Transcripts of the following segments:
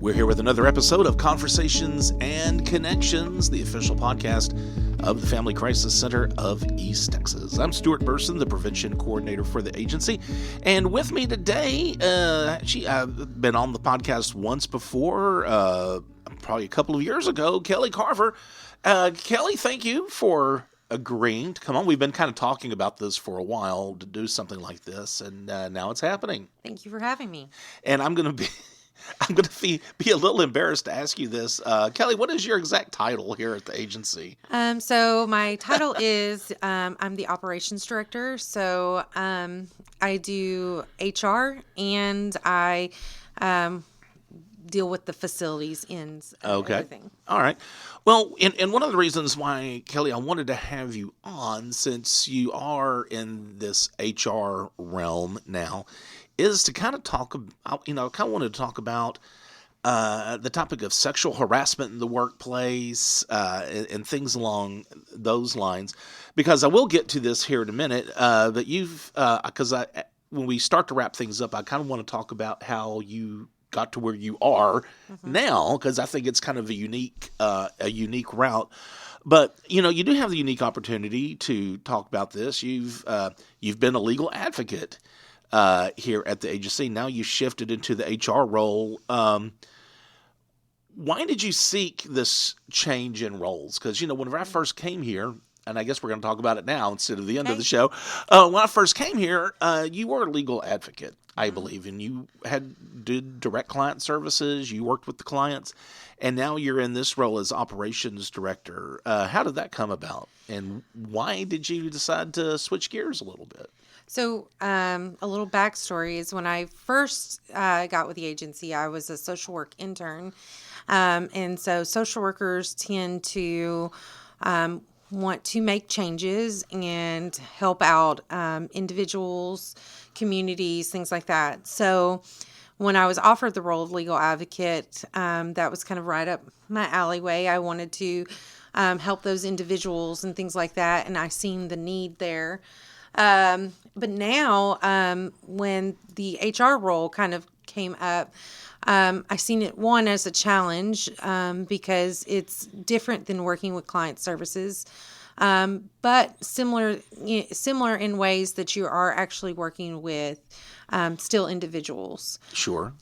We're here with another episode of Conversations and Connections, the official podcast of the Family Crisis Center of East Texas. I'm Stuart Burson, the Prevention Coordinator for the agency. And with me today, I've been on the podcast once before, probably a couple of years ago, Kelly Carver. Kelly, thank you for agreeing to come on. We've been kind of talking about this for a while to do something like this, and now it's happening. Thank you for having me. And I'm going to be a little embarrassed to ask you this. Kelly, what is your exact title here at the agency? So my title is, I'm the Operations Director. So I do HR and I deal with the facilities ends of everything. All right. Well, and one of the reasons why, Kelly, I wanted to have you on, since you are in this HR realm now, is to kind of talk about, wanted to talk about the topic of sexual harassment in the workplace and things along those lines, because I will get to this here in a minute, but when we start to wrap things up, I kind of want to talk about how you got to where you are now, because I think it's kind of a unique route. But, you do have the unique opportunity to talk about this. You've been a legal advocate here at the agency. Now you shifted into the HR role. Why did you seek this change in roles? Because, whenever I first came here, and I guess we're going to talk about it now instead of the end of the show. When I first came here, you were a legal advocate, I believe, and you did direct client services. You worked with the clients, and now you're in this role as Operations Director. How did that come about, and why did you decide to switch gears a little bit? So a little backstory is when I first got with the agency, I was a social work intern. And so social workers tend to want to make changes and help out individuals, communities, things like that. So when I was offered the role of legal advocate, that was kind of right up my alleyway. I wanted to help those individuals and things like that, and I seen the need there. But now, when the HR role kind of came up, I seen it, one, as a challenge, because it's different than working with client services, but similar in ways that you are actually working with, still individuals. Sure.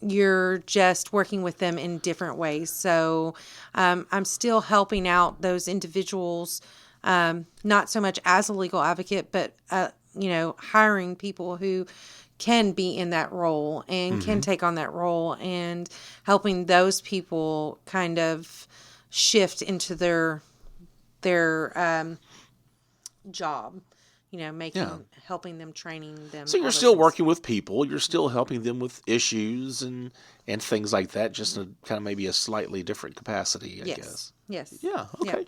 You're just working with them in different ways. So, I'm still helping out those individuals, not so much as a legal advocate, but, hiring people who can be in that role and can take on that role, and helping those people kind of shift into their job, helping them, training them. So you're still working with people, you're still helping them with issues and things like that, just in kind of maybe a slightly different capacity, I guess. Yes. Yeah. Okay.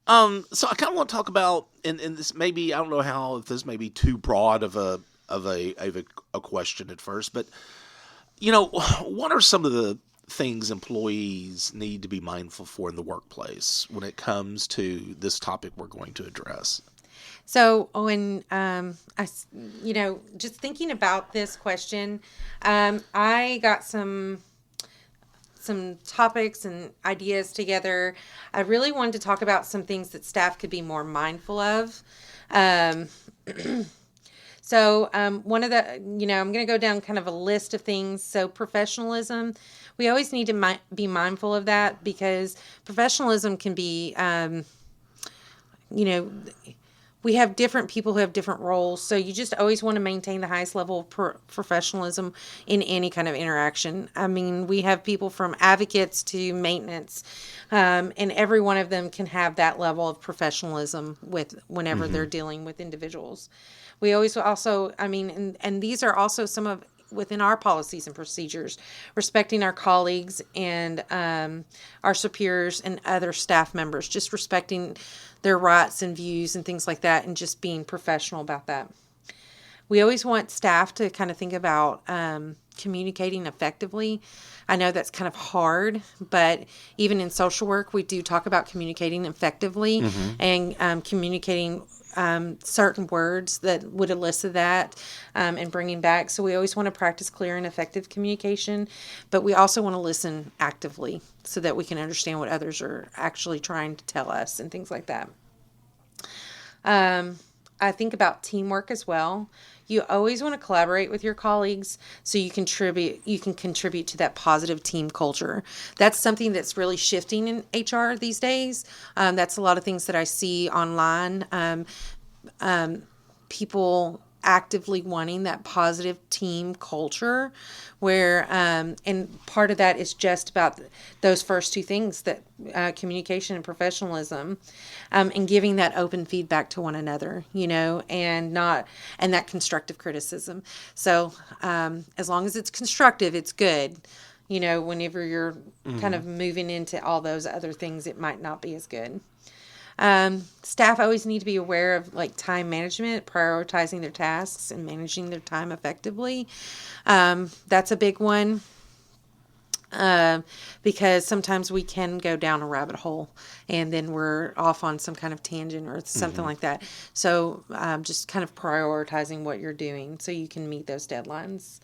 Yep. So I kind of want to talk about, and this maybe, I don't know if this may be too broad of a question at first, but what are some of the things employees need to be mindful for in the workplace when it comes to this topic we're going to address? So when just thinking about this question, I got some topics and ideas together. I really wanted to talk about some things that staff could be more mindful of. So one of the, I'm going to go down kind of a list of things. So professionalism, we always need to be mindful of that, because professionalism can be, we have different people who have different roles. So you just always want to maintain the highest level of professionalism in any kind of interaction. I mean, we have people from advocates to maintenance, and every one of them can have that level of professionalism whenever they're dealing with individuals. We always also, and these are also some of within our policies and procedures, respecting our colleagues and our superiors and other staff members, just respecting their rights and views and things like that, and just being professional about that. We always want staff to kind of think about communicating effectively. I know that's kind of hard, but even in social work, we do talk about communicating effectively and communicating certain words that would elicit that and bringing back. So we always want to practice clear and effective communication, but we also want to listen actively so that we can understand what others are actually trying to tell us and things like that. I think about teamwork as well. You always want to collaborate with your colleagues so you can contribute to that positive team culture. That's something that's really shifting in HR these days. That's a lot of things that I see online. People actively wanting that positive team culture where and part of that is just about those first two things, that communication and professionalism, and giving that open feedback to one another, and that constructive criticism. So as long as it's constructive, it's good. Whenever you're kind of moving into all those other things, it might not be as good. Staff always need to be aware of time management, prioritizing their tasks and managing their time effectively. That's a big one. Because sometimes we can go down a rabbit hole and then we're off on some kind of tangent or something like that. So, just kind of prioritizing what you're doing so you can meet those deadlines.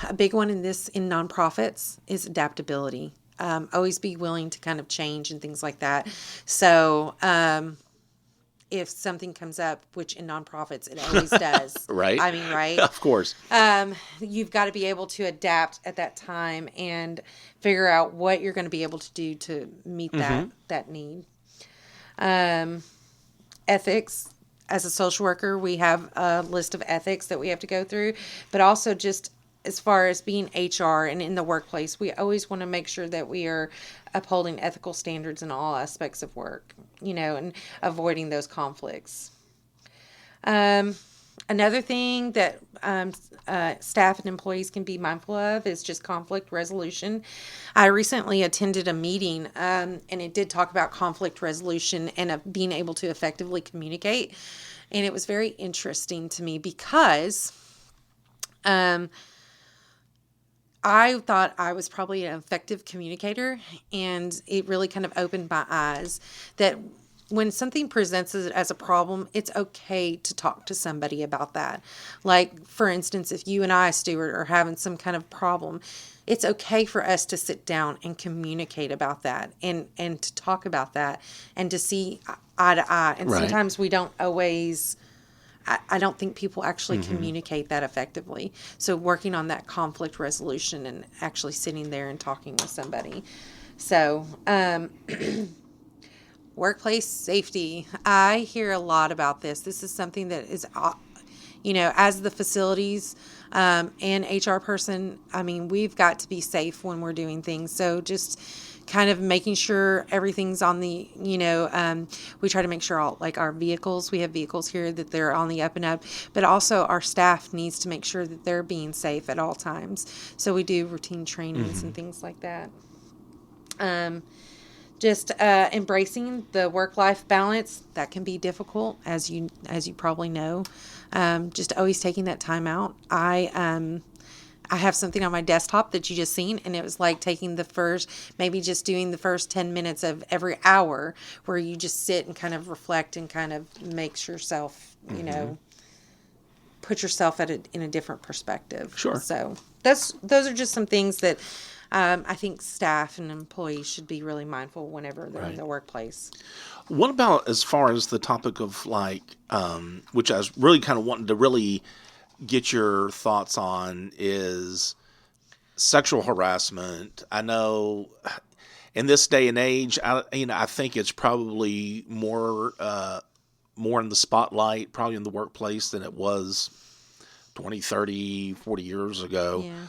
A big one in nonprofits is adaptability. Always be willing to kind of change and things like that. So, if something comes up, which in nonprofits it always does, Right? I mean, right? Of course. You've got to be able to adapt at that time and figure out what you're going to be able to do to meet that need. Ethics. As a social worker, we have a list of ethics that we have to go through, but also just as far as being HR and in the workplace, we always want to make sure that we are upholding ethical standards in all aspects of work, and avoiding those conflicts. Another thing that staff and employees can be mindful of is just conflict resolution. I recently attended a meeting, and it did talk about conflict resolution and being able to effectively communicate. And it was very interesting to me because I thought I was probably an effective communicator, and it really kind of opened my eyes that when something presents as a problem, it's okay to talk to somebody about that. Like, for instance, if you and I, Stuart, are having some kind of problem, it's okay for us to sit down and communicate about that and to talk about that and to see eye to eye. And sometimes we don't always... I don't think people actually communicate that effectively. So working on that conflict resolution and actually sitting there and talking with somebody. So, workplace safety. I hear a lot about this. This is something that is, as the facilities and HR person, I mean, we've got to be safe when we're doing things. So just kind of making sure everything's on the, we try to make sure our vehicles, we have vehicles here that they're on the up and up, but also our staff needs to make sure that they're being safe at all times. So we do routine trainings and things like that. Just embracing the work-life balance, that can be difficult, as you probably know. Just always taking that time out. I have something on my desktop that you just seen, and it was like taking maybe just doing the first 10 minutes of every hour where you just sit and kind of reflect and kind of makes yourself, put yourself in a different perspective. Sure. So those are just some things that I think staff and employees should be really mindful whenever they're in the workplace. What about as far as the topic of which I was really kind of wanting to really get your thoughts on, is sexual harassment? I know in this day and age, I think it's probably more in the spotlight, probably in the workplace, than it was 20, 30, 40 years ago. Yeah.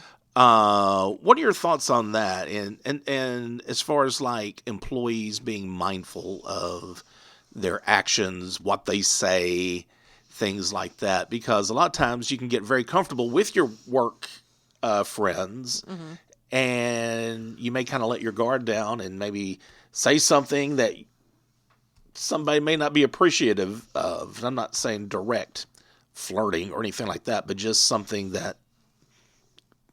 What are your thoughts on that? And as far as employees being mindful of their actions, what they say, things like that, because a lot of times you can get very comfortable with your work friends, and you may kind of let your guard down and maybe say something that somebody may not be appreciative of. I'm not saying direct flirting or anything like that, but just something that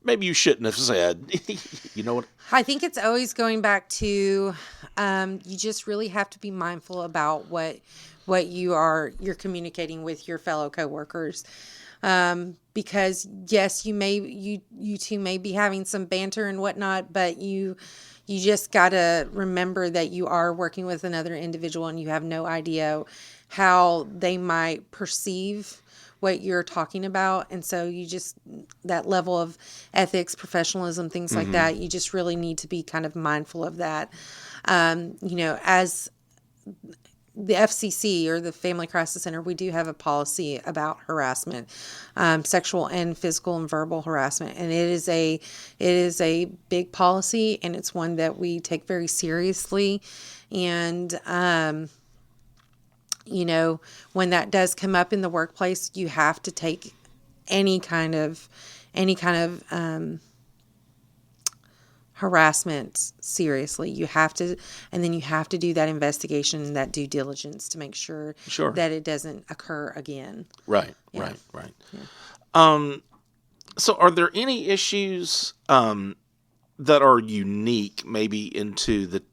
maybe you shouldn't have said. You know what? I think it's always going back to you just really have to be mindful about what you're communicating with your fellow coworkers. Because yes, you two may be having some banter and whatnot, but you just gotta remember that you are working with another individual and you have no idea how they might perceive what you're talking about. And so that level of ethics, professionalism, things like that, you just really need to be kind of mindful of that. As the FCC or the Family Crisis Center, we do have a policy about harassment, sexual and physical and verbal harassment, and it is a big policy, and it's one that we take very seriously. And when that does come up in the workplace, you have to take any kind of harassment seriously. You have to do that investigation and that due diligence to make sure that it doesn't occur again. Right. Yeah. Right. Yeah. So are there any issues that are unique maybe into the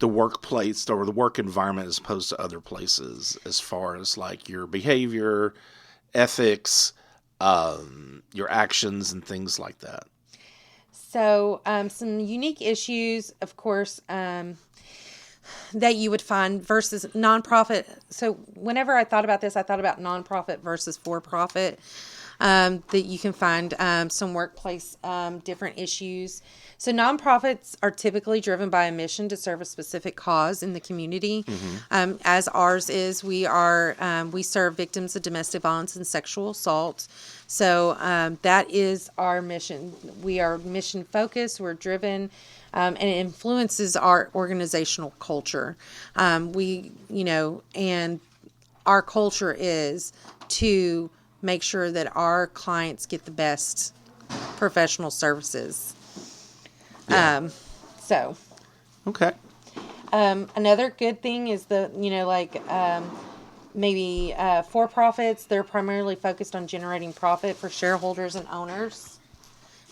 workplace or the work environment as opposed to other places, as far as like your behavior, ethics, your actions and things like that? So some unique issues, of course, that you would find versus nonprofit. So whenever I thought about this, I thought about nonprofit versus for-profit, that you can find some workplace different issues. So nonprofits are typically driven by a mission to serve a specific cause in the community. As ours is, we serve victims of domestic violence and sexual assault. So that is our mission. We are mission focused. We're driven, and it influences our organizational culture. And our culture is to make sure that our clients get the best professional services. Yeah. Okay. Another good thing is maybe for-profits, they're primarily focused on generating profit for shareholders and owners.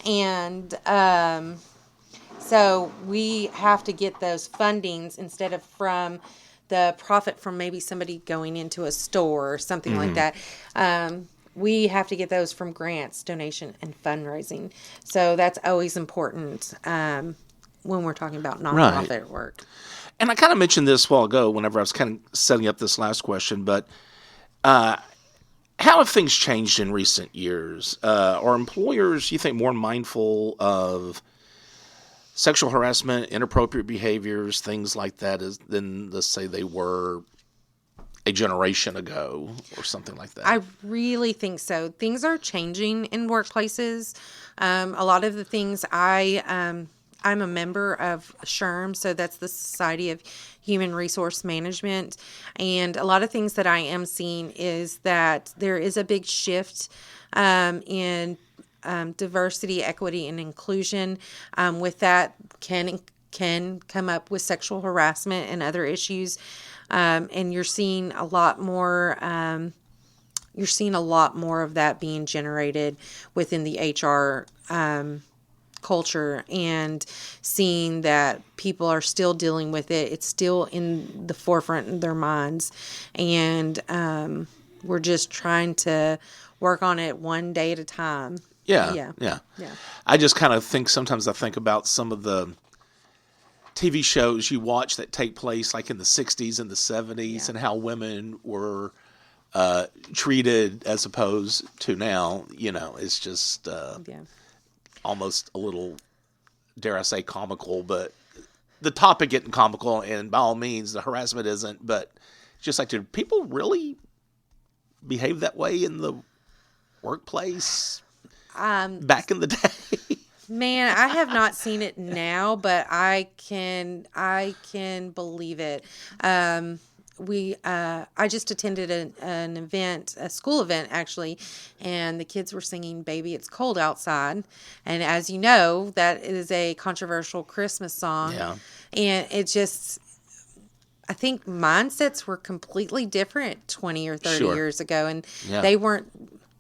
And so we have to get those fundings instead of from the profit from maybe somebody going into a store or something like that. We have to get those from grants, donation, and fundraising. So that's always important when we're talking about nonprofit work. And I kind of mentioned this a while ago whenever I was kind of setting up this last question, but how have things changed in recent years? Are employers, you think, more mindful of sexual harassment, inappropriate behaviors, things like that, than, let's say, they were a generation ago or something like that? I really think so. Things are changing in workplaces. A lot of the things I'm a member of SHRM, so that's the Society of Human Resource Management. And a lot of things that I am seeing is that there is a big shift in diversity, equity, and inclusion. With that can come up with sexual harassment and other issues. And you're seeing a lot more. You're seeing a lot more of that being generated within the HR culture, and seeing that people are still dealing with it. It's still in the forefront of their minds, and we're just trying to work on it one day at a time. Yeah. I just kind of sometimes I think about some of the TV shows you watch that take place like in the 60s and the 70s, and how women were treated as opposed to now. It's just almost a little, dare I say, comical, but the topic getting comical, and by all means the harassment isn't, but just like, did people really behave that way in the workplace back in the day? Man, I have not seen it now, but I can believe it. I just attended an event, a school event actually, and the kids were singing "Baby It's Cold Outside," and as you know, that is a controversial Christmas song. Yeah. And it just, I think mindsets were completely different 20 or 30 years ago, and they weren't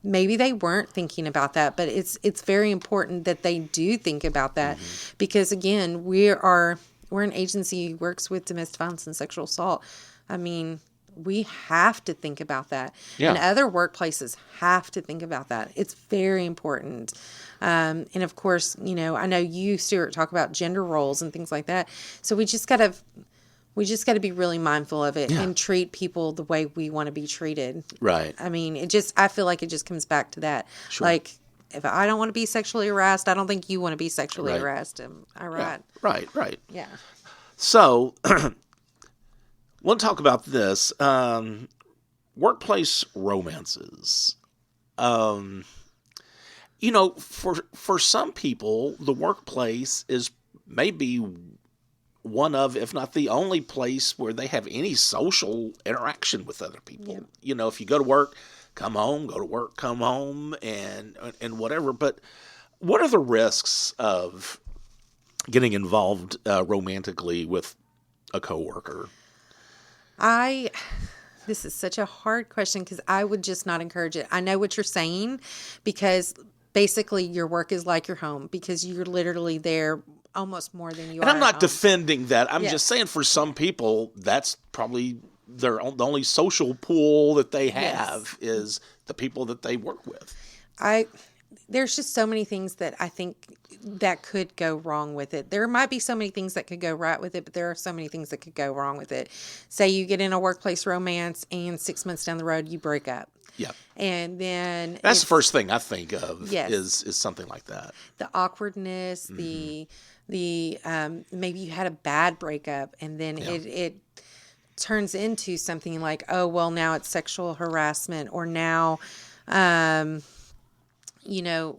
maybe they weren't thinking about that, but it's very important that they do think about that, because again, we're an agency who works with domestic violence and sexual assault. I mean, we have to think about that. Yeah. And other workplaces have to think about that. It's very important. And of course, I know you, Stuart, talk about gender roles and things like that. So we just got to be really mindful of it and treat people the way we want to be treated. Right. I mean, I feel like it just comes back to that. Sure. Like, if I don't want to be sexually harassed, I don't think you want to be sexually harassed. Am I right? Yeah. Right. Yeah. So, we'll talk about this. Workplace romances. For some people, the workplace is maybe one of, if not the only place where they have any social interaction with other people. Yeah. If you go to work, come home, go to work, come home, and whatever. But what are the risks of getting involved romantically with a coworker? This is such a hard question, because I would just not encourage it. I know what you're saying, because basically your work is like your home, because you're literally there almost more than you are. And I'm not at home. defending that. I'm just saying, for some people, that's probably the only social pool that they have is the people that they work with. There's just so many things that I think that could go wrong with it. There might be so many things that could go right with it, but there are so many things that could go wrong with it. Say you get in a workplace romance and 6 months down the road you break up. Yeah. And then that's the first thing I think of. Yes. is something like that. The awkwardness, the maybe you had a bad breakup, and then it turns into something like, oh, well, now it's sexual harassment, or now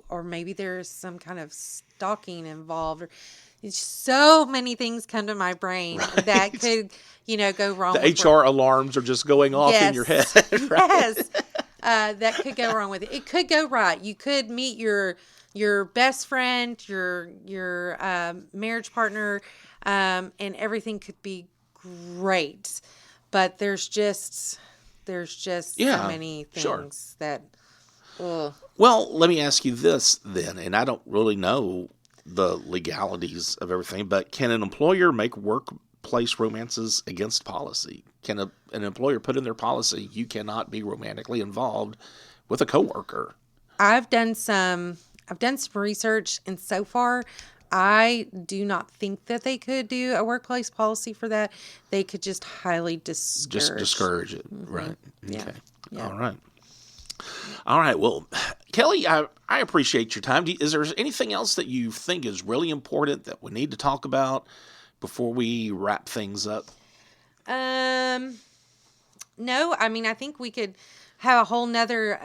or maybe there's some kind of stalking involved. Or it's so many things come to my brain that could, go wrong. The HR alarms are just going off in your head. Right? Yes. That could go wrong with it. It could go right. You could meet your best friend, your marriage partner, and everything could be great. But there's just so many things that. Ugh. Well, let me ask you this then, and I don't really know the legalities of everything, but can an employer make workplace romances against policy? Can an employer put in their policy, you cannot be romantically involved with a coworker? I've done some research, and so far, I do not think that they could do a workplace policy for that. They could just highly discourage. Just discourage it, right? Yeah. Okay. Yeah. All right. Well, Kelly, I appreciate your time. Is there anything else that you think is really important that we need to talk about before we wrap things up? No. I mean, I think we could have a whole nother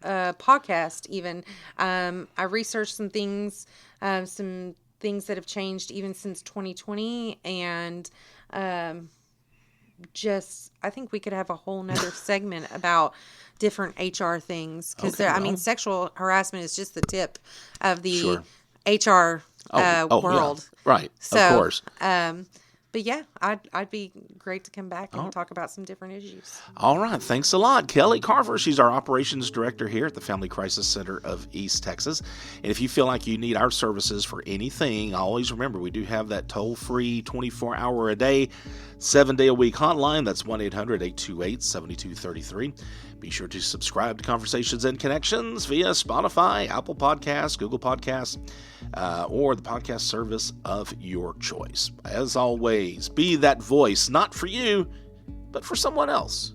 podcast even. I researched some things that have changed even since 2020, and I think we could have a whole nother segment about different HR things, because sexual harassment is just the tip of the HR world. Yeah. Right. So, of course. But yeah, I'd be great to come back and talk about some different issues. All right. Thanks a lot. Kelly Carver, she's our Operations Director here at the Family Crisis Center of East Texas. And if you feel like you need our services for anything, always remember we do have that toll-free 24-hour-a-day, 7-day-a-week hotline. That's 1-800-828-7233. Be sure to subscribe to Conversations and Connections via Spotify, Apple Podcasts, Google Podcasts, or the podcast service of your choice. As always, be that voice, not for you, but for someone else.